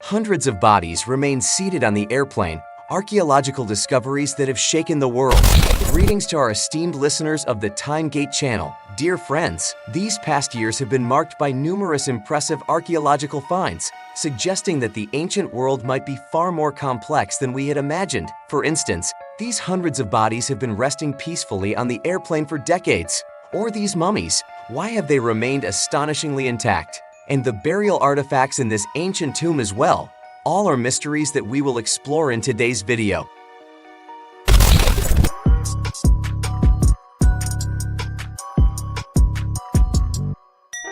Hundreds of bodies remain seated on the airplane, archaeological discoveries that have shaken the world. Greetings to our esteemed listeners of the Timegate channel. Dear friends, these past years have been marked by numerous impressive archaeological finds, suggesting that the ancient world might be far more complex than we had imagined. For instance, these hundreds of bodies have been resting peacefully on the airplane for decades. Or these mummies, why have they remained astonishingly intact? And the burial artifacts in this ancient tomb as well. All are mysteries that we will explore in today's video.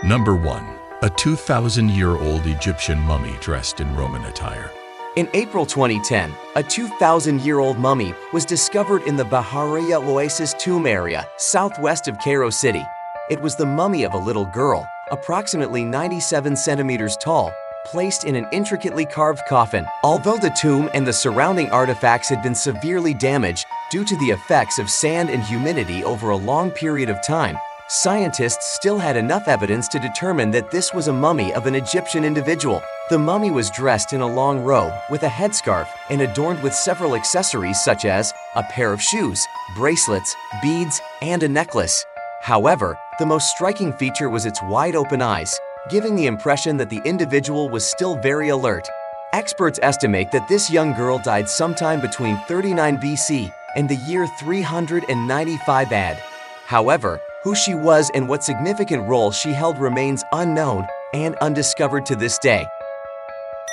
Number 1. A 2,000-year-old Egyptian mummy dressed in Roman attire. In April 2010, a 2,000-year-old mummy was discovered in the Bahariya Oasis tomb area, southwest of Cairo City. It was the mummy of a little girl, approximately 97 centimeters tall, placed in an intricately carved coffin. Although the tomb and the surrounding artifacts had been severely damaged due to the effects of sand and humidity over a long period of time, scientists still had enough evidence to determine that this was a mummy of an Egyptian individual. The mummy was dressed in a long robe with a headscarf and adorned with several accessories such as a pair of shoes, bracelets, beads, and a necklace. However, the most striking feature was its wide-open eyes, giving the impression that the individual was still very alert. Experts estimate that this young girl died sometime between 39 BC and the year 395 AD. However, who she was and what significant role she held remains unknown and undiscovered to this day.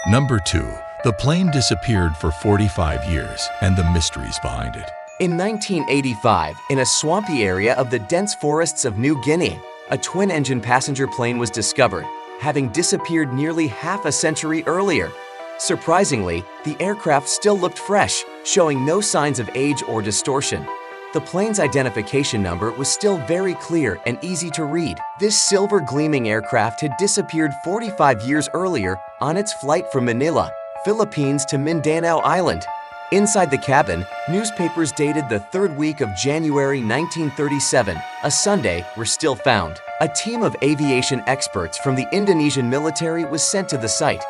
Number 2. The plane disappeared for 45 years and the mysteries behind it. In 1985, in a swampy area of the dense forests of New Guinea, a twin-engine passenger plane was discovered, having disappeared nearly half a century earlier. Surprisingly, the aircraft still looked fresh, showing no signs of age or distortion. The plane's identification number was still very clear and easy to read. This silver-gleaming aircraft had disappeared 45 years earlier on its flight from Manila, Philippines to Mindanao Island. Inside the cabin, newspapers dated the third week of January 1937, a Sunday, were still found. A team of aviation experts from the Indonesian military was sent to the site.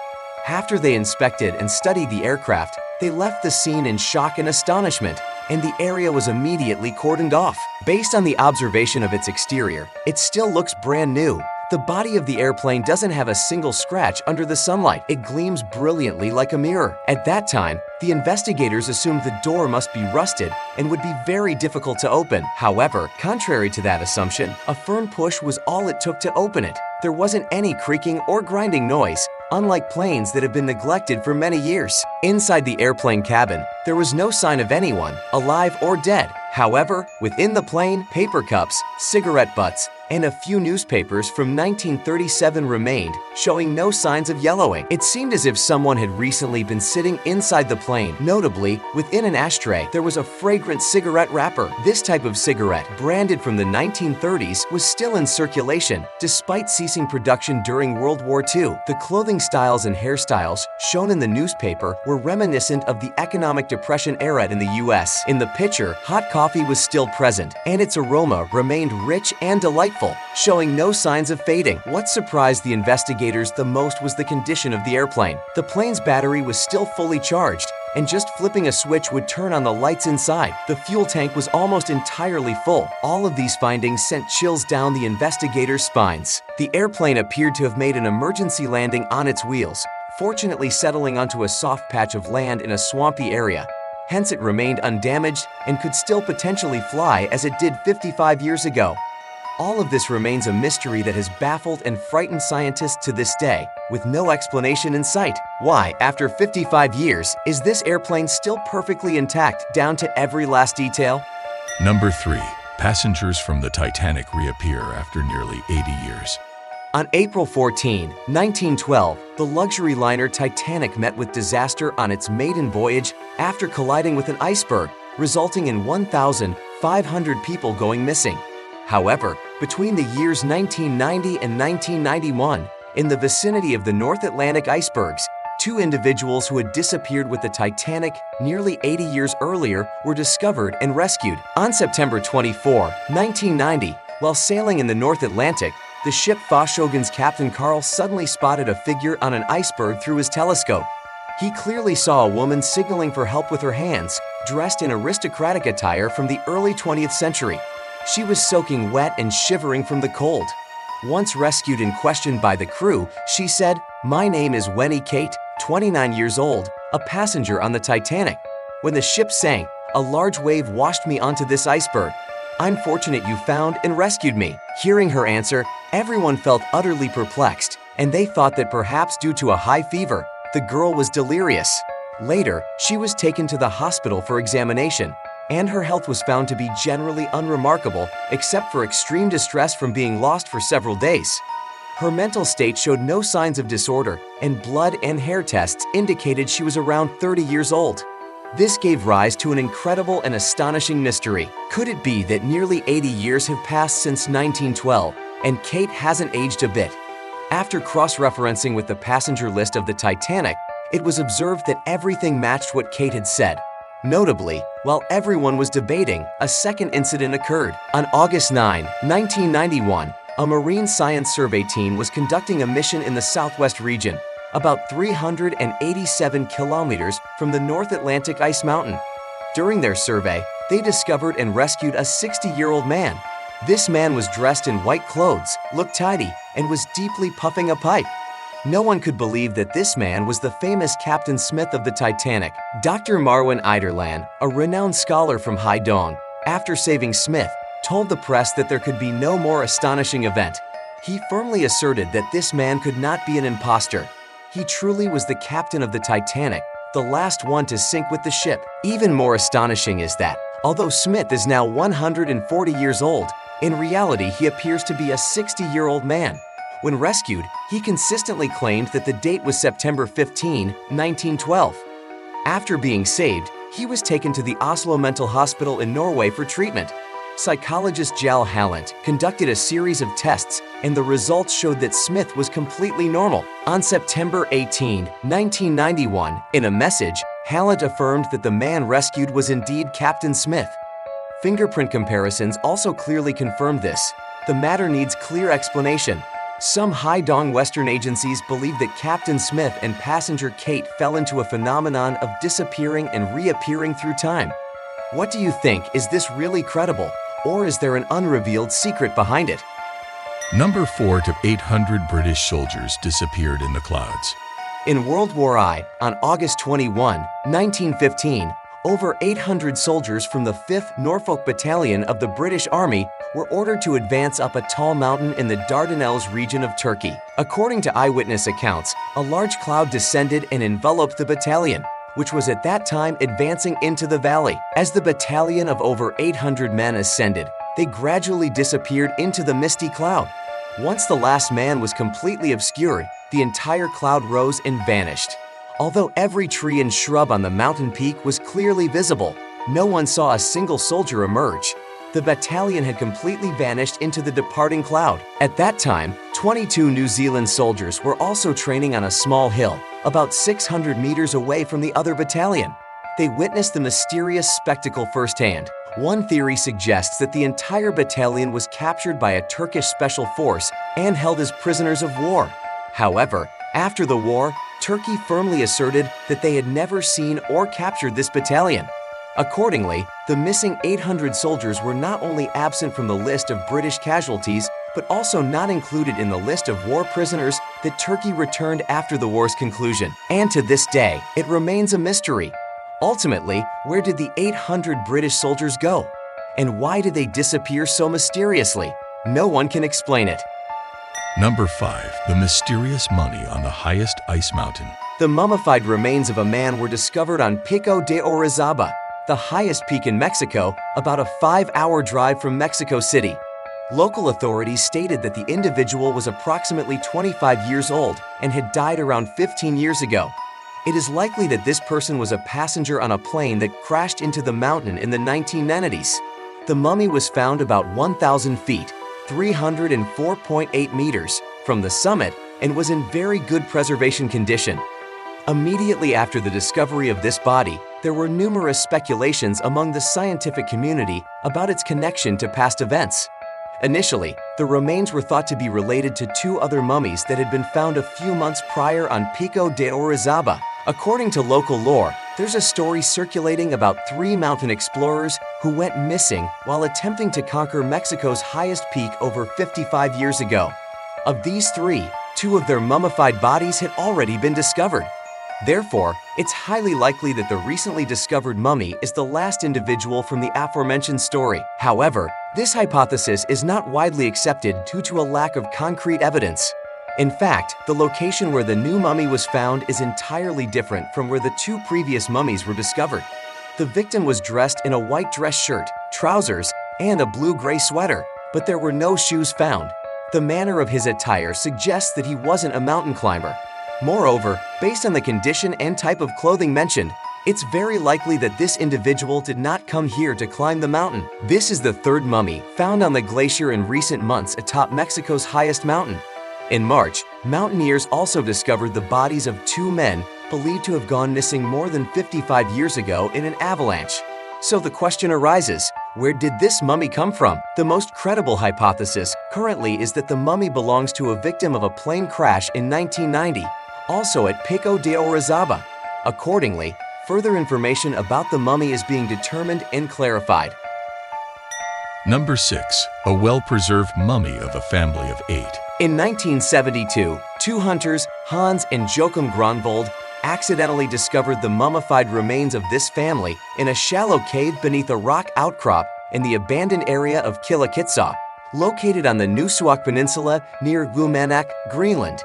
After they inspected and studied the aircraft, they left the scene in shock and astonishment, and the area was immediately cordoned off. Based on the observation of its exterior, it still looks brand new. The body of the airplane doesn't have a single scratch under the sunlight. It gleams brilliantly like a mirror. At that time, the investigators assumed the door must be rusted and would be very difficult to open. However, contrary to that assumption, a firm push was all it took to open it. There wasn't any creaking or grinding noise, unlike planes that have been neglected for many years. Inside the airplane cabin, there was no sign of anyone, alive or dead. However, within the plane, paper cups, cigarette butts, and a few newspapers from 1937 remained, showing no signs of yellowing. It seemed as if someone had recently been sitting inside the plane. Notably, within an ashtray, there was a fragrant cigarette wrapper. This type of cigarette, branded from the 1930s, was still in circulation, despite ceasing production during World War II. The clothing styles and hairstyles shown in the newspaper were reminiscent of the economic depression era in the US. In the picture, hot coffee was still present, and its aroma remained rich and delightful, showing no signs of fading. What surprised the investigators the most was the condition of the airplane. The plane's battery was still fully charged, and just flipping a switch would turn on the lights inside. The fuel tank was almost entirely full. All of these findings sent chills down the investigators' spines. The airplane appeared to have made an emergency landing on its wheels, fortunately settling onto a soft patch of land in a swampy area. Hence it remained undamaged and could still potentially fly as it did 55 years ago. All of this remains a mystery that has baffled and frightened scientists to this day, with no explanation in sight. Why, after 55 years, is this airplane still perfectly intact down to every last detail? Number 3. Passengers from the Titanic reappear after nearly 80 years. On April 14, 1912, the luxury liner Titanic met with disaster on its maiden voyage after colliding with an iceberg, resulting in 1,500 people going missing. However, between the years 1990 and 1991, in the vicinity of the North Atlantic icebergs, two individuals who had disappeared with the Titanic nearly 80 years earlier were discovered and rescued. On September 24, 1990, while sailing in the North Atlantic, the ship Foshogun's Captain Carl suddenly spotted a figure on an iceberg through his telescope. He clearly saw a woman signaling for help with her hands, dressed in aristocratic attire from the early 20th century. She was soaking wet and shivering from the cold. Once rescued and questioned by the crew, she said, "My name is Wendy Kate, 29 years old, a passenger on the Titanic. When the ship sank, a large wave washed me onto this iceberg. I'm fortunate you found and rescued me." Hearing her answer, everyone felt utterly perplexed, and they thought that perhaps due to a high fever, the girl was delirious. Later, she was taken to the hospital for examination, and her health was found to be generally unremarkable except for extreme distress from being lost for several days. Her mental state showed no signs of disorder, and blood and hair tests indicated she was around 30 years old. This gave rise to an incredible and astonishing mystery. Could it be that nearly 80 years have passed since 1912, and Kate hasn't aged a bit? After cross-referencing with the passenger list of the Titanic, it was observed that everything matched what Kate had said. Notably, while everyone was debating, a second incident occurred. On August 9, 1991, a Marine Science Survey team was conducting a mission in the Southwest region, about 387 kilometers from the North Atlantic ice mountain. During their survey, they discovered and rescued a 60-year-old man. This man was dressed in white clothes, looked tidy, and was deeply puffing a pipe. No one could believe that this man was the famous Captain Smith of the Titanic. Dr. Marwan Eiderlan, a renowned scholar from Haidong, after saving Smith, told the press that there could be no more astonishing event. He firmly asserted that this man could not be an imposter. He truly was the captain of the Titanic, the last one to sink with the ship. Even more astonishing is that, although Smith is now 140 years old, in reality he appears to be a 60-year-old man. When rescued, he consistently claimed that the date was September 15, 1912. After being saved, he was taken to the Oslo Mental Hospital in Norway for treatment. Psychologist Jal Hallant conducted a series of tests, and the results showed that Smith was completely normal. On September 18, 1991, in a message, Hallant affirmed that the man rescued was indeed Captain Smith. Fingerprint comparisons also clearly confirmed this. The matter needs clear explanation. Some Haidong Western agencies believe that Captain Smith and passenger Kate fell into a phenomenon of disappearing and reappearing through time. What do you think? Is this really credible? Or is there an unrevealed secret behind it? Number 4 to 800 British soldiers disappeared in the clouds. In World War I, on August 21, 1915, over 800 soldiers from the 5th Norfolk Battalion of the British Army were ordered to advance up a tall mountain in the Dardanelles region of Turkey. According to eyewitness accounts, a large cloud descended and enveloped the battalion, which was at that time advancing into the valley. As the battalion of over 800 men ascended, they gradually disappeared into the misty cloud. Once the last man was completely obscured, the entire cloud rose and vanished. Although every tree and shrub on the mountain peak was clearly visible, no one saw a single soldier emerge. The battalion had completely vanished into the departing cloud. At that time, 22 New Zealand soldiers were also training on a small hill, about 600 meters away from the other battalion. They witnessed the mysterious spectacle firsthand. One theory suggests that the entire battalion was captured by a Turkish special force and held as prisoners of war. However, after the war, Turkey firmly asserted that they had never seen or captured this battalion. Accordingly, the missing 800 soldiers were not only absent from the list of British casualties, but also not included in the list of war prisoners that Turkey returned after the war's conclusion. And to this day, it remains a mystery. Ultimately, where did the 800 British soldiers go? And why did they disappear so mysteriously? No one can explain it. Number 5. The mysterious mummy on the highest ice mountain. The mummified remains of a man were discovered on Pico de Orizaba, the highest peak in Mexico, about a 5-hour drive from Mexico City. Local authorities stated that the individual was approximately 25 years old and had died around 15 years ago. It is likely that this person was a passenger on a plane that crashed into the mountain in the 1990s. The mummy was found about 1,000 feet, 304.8 meters, from the summit and was in very good preservation condition. Immediately after the discovery of this body, there were numerous speculations among the scientific community about its connection to past events. Initially, the remains were thought to be related to 2 other mummies that had been found a few months prior on Pico de Orizaba. According to local lore, there's a story circulating about 3 mountain explorers who went missing while attempting to conquer Mexico's highest peak over 55 years ago. Of these 3, 2 of their mummified bodies had already been discovered. Therefore, it's highly likely that the recently discovered mummy is the last individual from the aforementioned story. However, this hypothesis is not widely accepted due to a lack of concrete evidence. In fact, the location where the new mummy was found is entirely different from where the 2 previous mummies were discovered. The victim was dressed in a white dress shirt, trousers, and a blue-gray sweater, but there were no shoes found. The manner of his attire suggests that he wasn't a mountain climber. Moreover, based on the condition and type of clothing mentioned, it's very likely that this individual did not come here to climb the mountain. This is the 3rd mummy found on the glacier in recent months atop Mexico's highest mountain. In March, mountaineers also discovered the bodies of 2 men believed to have gone missing more than 55 years ago in an avalanche. So the question arises, where did this mummy come from? The most credible hypothesis currently is that the mummy belongs to a victim of a plane crash in 1990, also at Pico de Orizaba. Accordingly, further information about the mummy is being determined and clarified. Number 6. A well-preserved mummy of a family of 8. In 1972, 2 hunters, Hans and Joachim Gronwald, accidentally discovered the mummified remains of this family in a shallow cave beneath a rock outcrop in the abandoned area of Kilakitsa, located on the Nuussuaq Peninsula near Gumanak, Greenland.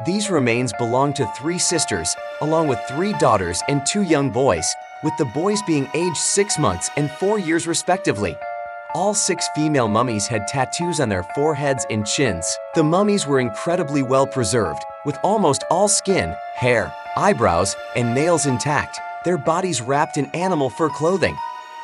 These remains belong to 3 sisters, along with 3 daughters and 2 young boys, with the boys being aged 6 months and 4 years respectively. All 6 female mummies had tattoos on their foreheads and chins. The mummies were incredibly well preserved, with almost all skin, hair, eyebrows, and nails intact, their bodies wrapped in animal fur clothing.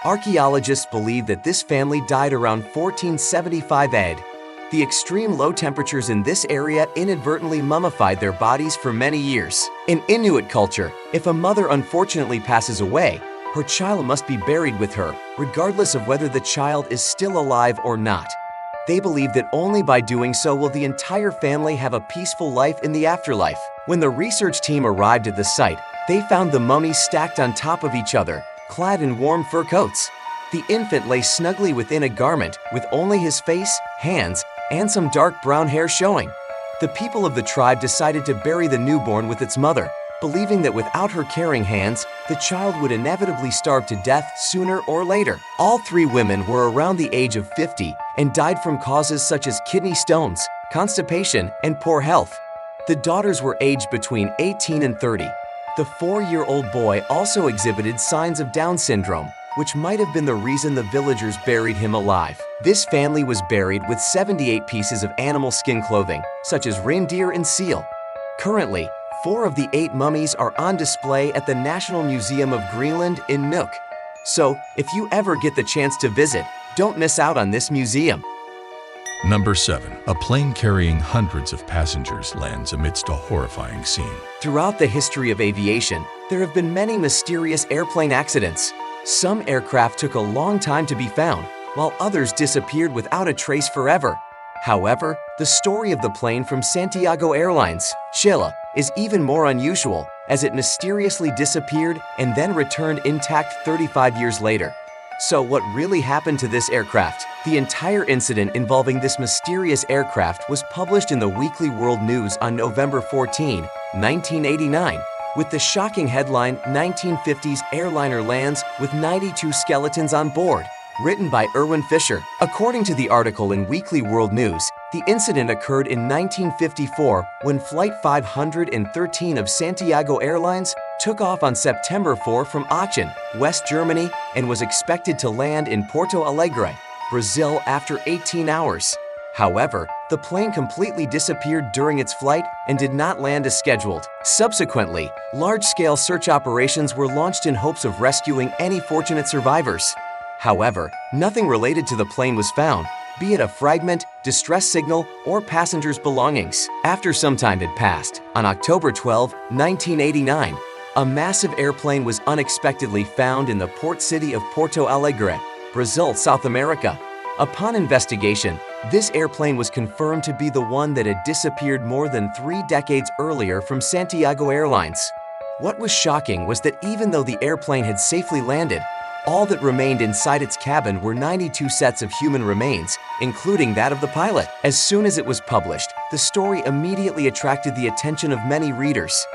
Archaeologists believe that this family died around 1475 AD. The extreme low temperatures in this area inadvertently mummified their bodies for many years. In Inuit culture, if a mother unfortunately passes away, her child must be buried with her, regardless of whether the child is still alive or not. They believe that only by doing so will the entire family have a peaceful life in the afterlife. When the research team arrived at the site, they found the mummies stacked on top of each other, clad in warm fur coats. The infant lay snugly within a garment with only his face, hands, and some dark brown hair showing. The people of the tribe decided to bury the newborn with its mother, believing that without her caring hands, the child would inevitably starve to death sooner or later. All 3 women were around the age of 50 and died from causes such as kidney stones, constipation, and poor health. The daughters were aged between 18 and 30. The 4-year-old boy also exhibited signs of Down syndrome, which might have been the reason the villagers buried him alive. This family was buried with 78 pieces of animal skin clothing, such as reindeer and seal. Currently, 4 of the 8 mummies are on display at the National Museum of Greenland in Nuuk. So, if you ever get the chance to visit, don't miss out on this museum. Number 7. A plane carrying hundreds of passengers lands amidst a horrifying scene. Throughout the history of aviation, there have been many mysterious airplane accidents. Some aircraft took a long time to be found, while others disappeared without a trace forever. However, the story of the plane from Santiago Airlines, Chile, is even more unusual, as it mysteriously disappeared and then returned intact 35 years later. So what really happened to this aircraft? The entire incident involving this mysterious aircraft was published in the Weekly World News on November 14, 1989, with the shocking headline, "1950s Airliner Lands with 92 Skeletons on Board," written by Erwin Fisher. According to the article in Weekly World News, the incident occurred in 1954 when Flight 513 of Santiago Airlines took off on September 4 from Aachen, West Germany, and was expected to land in Porto Alegre, Brazil after 18 hours. However, the plane completely disappeared during its flight and did not land as scheduled. Subsequently, large-scale search operations were launched in hopes of rescuing any fortunate survivors. However, nothing related to the plane was found, be it a fragment, distress signal, or passengers' belongings. After some time had passed, on October 12, 1989, a massive airplane was unexpectedly found in the port city of Porto Alegre, Brazil, South America. Upon investigation, this airplane was confirmed to be the one that had disappeared more than 3 decades earlier from Santiago Airlines. What was shocking was that even though the airplane had safely landed, all that remained inside its cabin were 92 sets of human remains, including that of the pilot. As soon as it was published, the story immediately attracted the attention of many readers.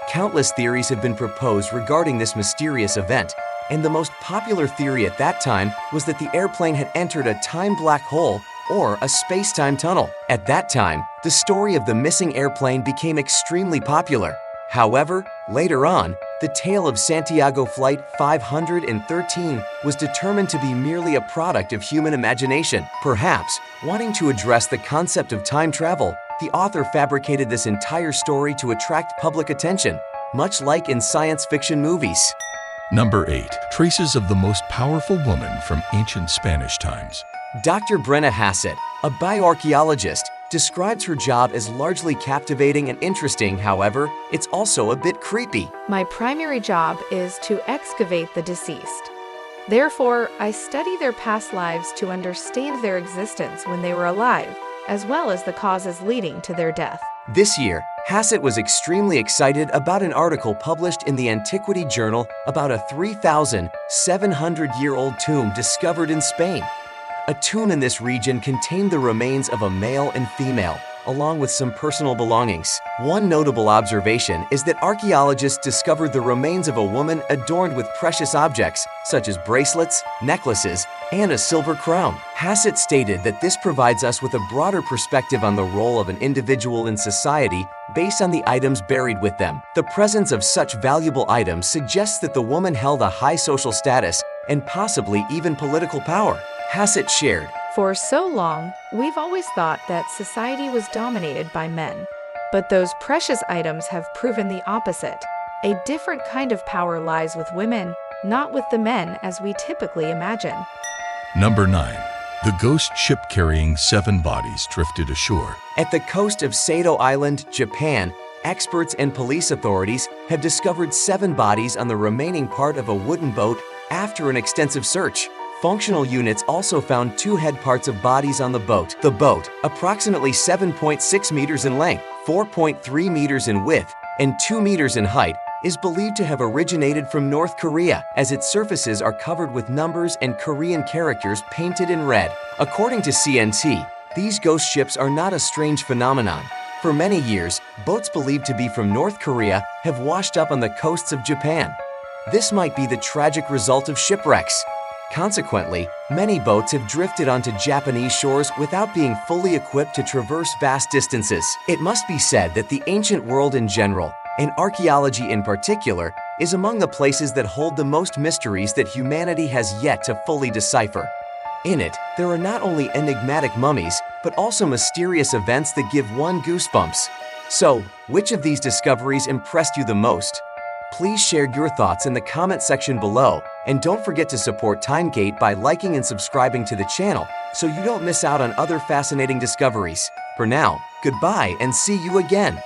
Countless theories have been proposed regarding this mysterious event, and the most popular theory at that time was that the airplane had entered a time black hole or a space-time tunnel. At that time, the story of the missing airplane became extremely popular. However, later on, the tale of Santiago Flight 513 was determined to be merely a product of human imagination. Perhaps, wanting to address the concept of time travel, the author fabricated this entire story to attract public attention, much like in science fiction movies. Number 8. Traces of the most powerful woman from ancient Spanish times. Dr. Brenna Hassett, a bioarchaeologist, describes her job as largely captivating and interesting. However, it's also a bit creepy. My primary job is to excavate the deceased. Therefore, I study their past lives to understand their existence when they were alive, as well as the causes leading to their death. This year, Hassett was extremely excited about an article published in the Antiquity Journal about a 3,700-year-old tomb discovered in Spain. A tomb in this region contained the remains of a male and female, along with some personal belongings. One notable observation is that archaeologists discovered the remains of a woman adorned with precious objects, such as bracelets, necklaces, and a silver crown. Hassett stated that this provides us with a broader perspective on the role of an individual in society based on the items buried with them. The presence of such valuable items suggests that the woman held a high social status and possibly even political power. Hassett shared, For so long, we've always thought that society was dominated by men. But those precious items have proven the opposite. A different kind of power lies with women, not with the men as we typically imagine. Number 9. The ghost ship carrying 7 bodies drifted ashore. At the coast of Sado Island, Japan, experts and police authorities have discovered 7 bodies on the remaining part of a wooden boat after an extensive search. Functional units also found 2 head parts of bodies on the boat. The boat, approximately 7.6 meters in length, 4.3 meters in width, and 2 meters in height, is believed to have originated from North Korea, as its surfaces are covered with numbers and Korean characters painted in red. According to CNT, these ghost ships are not a strange phenomenon. For many years, boats believed to be from North Korea have washed up on the coasts of Japan. This might be the tragic result of shipwrecks. Consequently, many boats have drifted onto Japanese shores without being fully equipped to traverse vast distances. It must be said that the ancient world in general, and archaeology in particular, is among the places that hold the most mysteries that humanity has yet to fully decipher. In it, there are not only enigmatic mummies, but also mysterious events that give one goosebumps. So, which of these discoveries impressed you the most? Please share your thoughts in the comment section below, and don't forget to support TimeGate by liking and subscribing to the channel so you don't miss out on other fascinating discoveries. For now, goodbye and see you again.